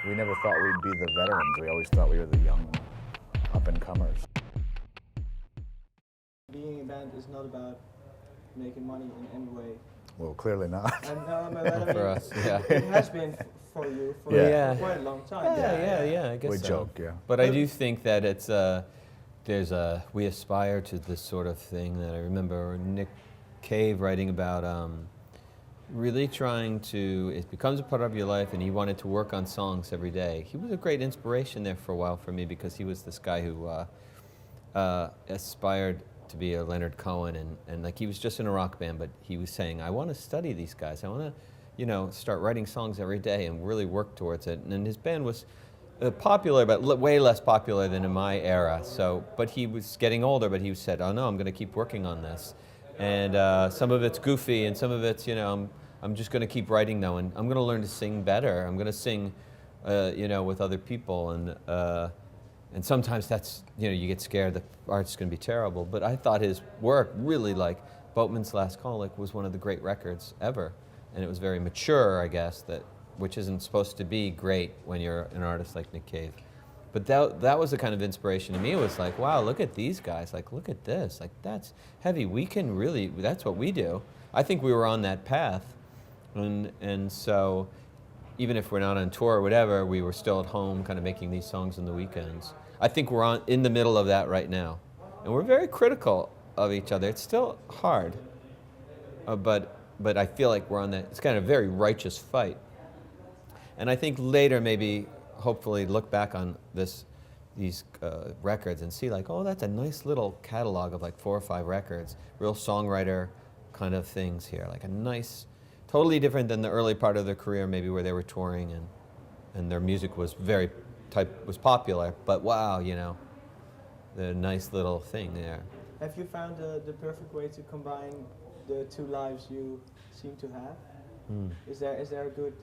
We never thought we'd be the veterans. We always thought we were the young up-and-comers. Being a band is not about making money in any way. Well, clearly not. And but I mean, For us, yeah. it has been for you for Yeah. quite a long time. Yeah, I guess We so. joke, yeah. But I do think that it's we aspire to this sort of thing that I remember Nick Cave writing about, really trying to, it becomes a part of your life, and he wanted to work on songs every day. He was a great inspiration there for a while for me, because he was this guy who aspired to be a Leonard Cohen, and like he was just in a rock band, but he was saying, I want to study these guys. I want to, start writing songs every day and really work towards it. And his band was popular, but way less popular than in my era. So, but he was getting older, but he said, oh no, I'm going to keep working on this. And some of it's goofy, and some of it's, I'm just going to keep writing though, and I'm going to learn to sing better. I'm going to sing, with other people, and sometimes that's, you get scared that art's going to be terrible. But I thought his work really, like Boatman's Last Call, was one of the great records ever, and it was very mature, I guess, which isn't supposed to be great when you're an artist like Nick Cave. But that was the kind of inspiration to me. It was like, wow, look at these guys. Like, look at this. Like, that's heavy. We can really, that's what we do. I think we were on that path. And so even if we're not on tour or whatever, we were still at home kind of making these songs on the weekends. I think we're in the middle of that right now. And we're very critical of each other. It's still hard. But I feel like we're on that, it's kind of a very righteous fight. And I think later maybe, hopefully look back on these records and see like, oh, that's a nice little catalog of like 4 or 5 records, real songwriter kind of things here, like a nice, totally different than the early part of their career maybe where they were touring and their music was was popular, but wow, the nice little thing there. Have you found the perfect way to combine the two lives you seem to have? Is there a good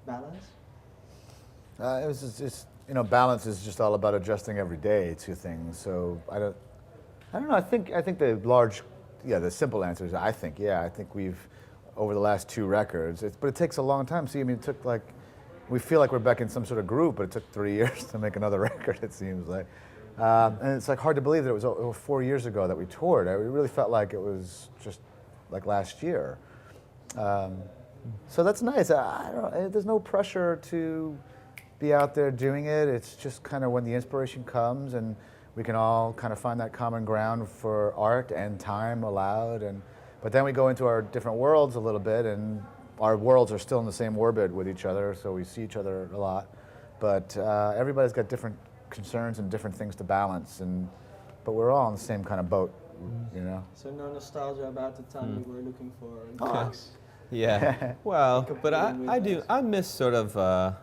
balance? It was just balance is just all about adjusting every day to things. So I don't know. I think the simple answer is I think we've over the last 2 records. But it takes a long time. See, I mean, it took we feel like we're back in some sort of group, but it took 3 years to make another record. It seems like, and it's like hard to believe that it was over 4 years ago that we toured. I really felt like it was just like last year. So that's nice. I don't know. There's no pressure to be out there doing it. It's just kind of when the inspiration comes and we can all kind of find that common ground for art and time allowed. But then we go into our different worlds a little bit, and our worlds are still in the same orbit with each other, so we see each other a lot. But everybody's got different concerns and different things to balance, but we're all in the same kind of boat, So no nostalgia about the time we were looking for gigs. Yeah, well, but I miss sort of,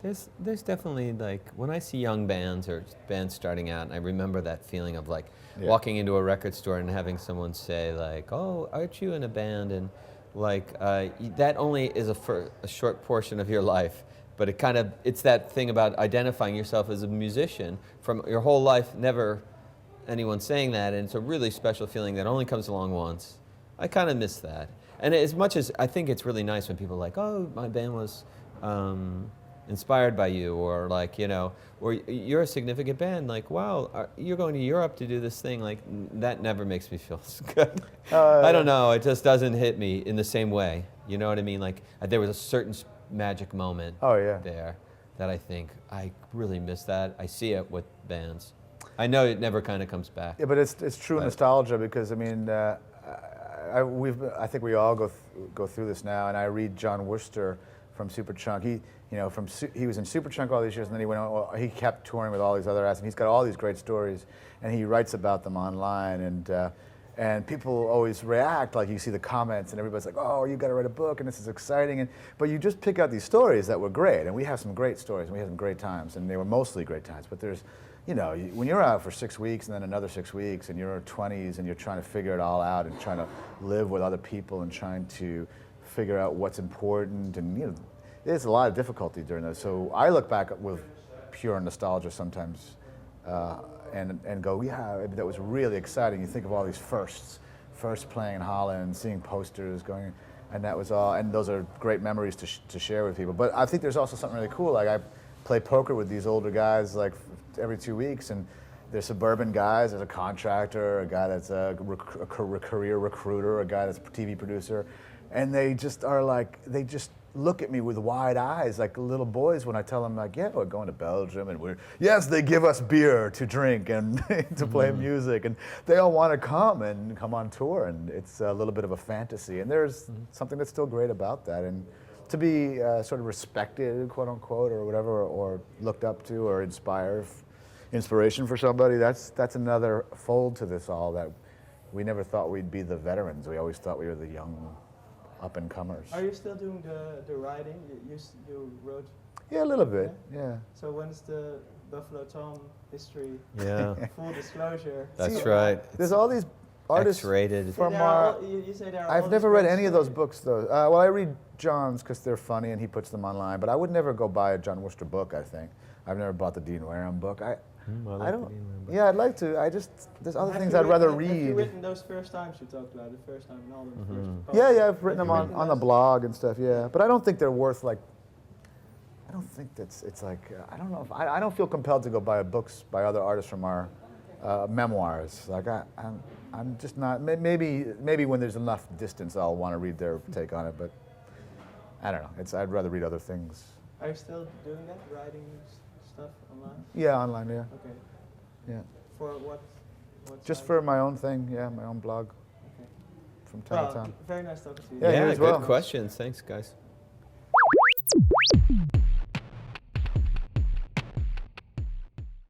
there's definitely like, when I see young bands or bands starting out, I remember that feeling of like walking into a record store and having someone say like, oh, aren't you in a band? And like, that only is a short portion of your life, but it's that thing about identifying yourself as a musician from your whole life, never anyone saying that, and it's a really special feeling that only comes along once. I kind of miss that. And as much as I think it's really nice when people are like, oh, my band was inspired by you, or like, or you're a significant band, like, wow, you're going to Europe to do this thing, like, that never makes me feel good. I don't know, it just doesn't hit me in the same way. You know what I mean? Like, there was a certain magic moment there that I think, I really miss that. I see it with bands. I know it never kind of comes back. Yeah, but it's true nostalgia, because I mean, I think we all go through this now, and I read John Worcester from Superchunk. He was in Superchunk all these years, and then he went on. He kept touring with all these other acts, and he's got all these great stories, and he writes about them online. And people always react, like you see the comments, and everybody's like, "Oh, you got to write a book, and this is exciting." But you just pick out these stories that were great, and we have some great stories, and we had some great times, and they were mostly great times. But there's, when you're out for 6 weeks and then another 6 weeks, and you're in your 20s, and you're trying to figure it all out, and trying to live with other people, and trying to figure out what's important, and there's a lot of difficulty during those. So I look back with pure nostalgia sometimes, and go, yeah, that was really exciting. You think of all these first playing in Holland, seeing posters, going, and that was all. And those are great memories to share with people. But I think there's also something really cool. Like I play poker with these older guys like every 2 weeks, and they're suburban guys. There's a contractor, a guy that's a career recruiter, a guy that's a TV producer, and they just are like, they just look at me with wide eyes like little boys when I tell them like, yeah, we're going to Belgium and yes, they give us beer to drink and to play music, and they all want to come on tour, and it's a little bit of a fantasy, and there's something that's still great about that, and to be sort of respected, quote unquote, or whatever, or looked up to or inspiration for somebody, that's another fold to this all, that we never thought we'd be the veterans. We always thought we were the young up-and-comers. Are you still doing the writing? You wrote? Yeah, a little bit, yeah. So when's the Buffalo Tom history? Yeah. Full disclosure. That's right. There's all these artists X-rated. from our... You say there are I've all never these read any of those books. books, though. Well, I read John's because they're funny and he puts them online, but I would never go buy a John Worcester book, I think. I've never bought the Dean Wareham book. I don't... Yeah, I'd like to. There's other things I'd rather read. Have you written those first times you talked about, the first time and all the first poems? Yeah, I've written them on the blog and stuff, yeah. But I don't think they're worth, like... I don't think it's like... I don't know. I don't feel compelled to go buy books by other artists from our memoirs. Like, I'm just not... Maybe when there's enough distance, I'll want to read their take on it, but I don't know. I'd rather read other things. Are you still doing that, writing stuff online? Yeah, online, yeah. Okay. Yeah. For what Just site? for my own thing, yeah, my own blog. Okay. From time to Well, time. very nice talking to you. Yeah, you Yeah, as good well. questions. Thanks, guys.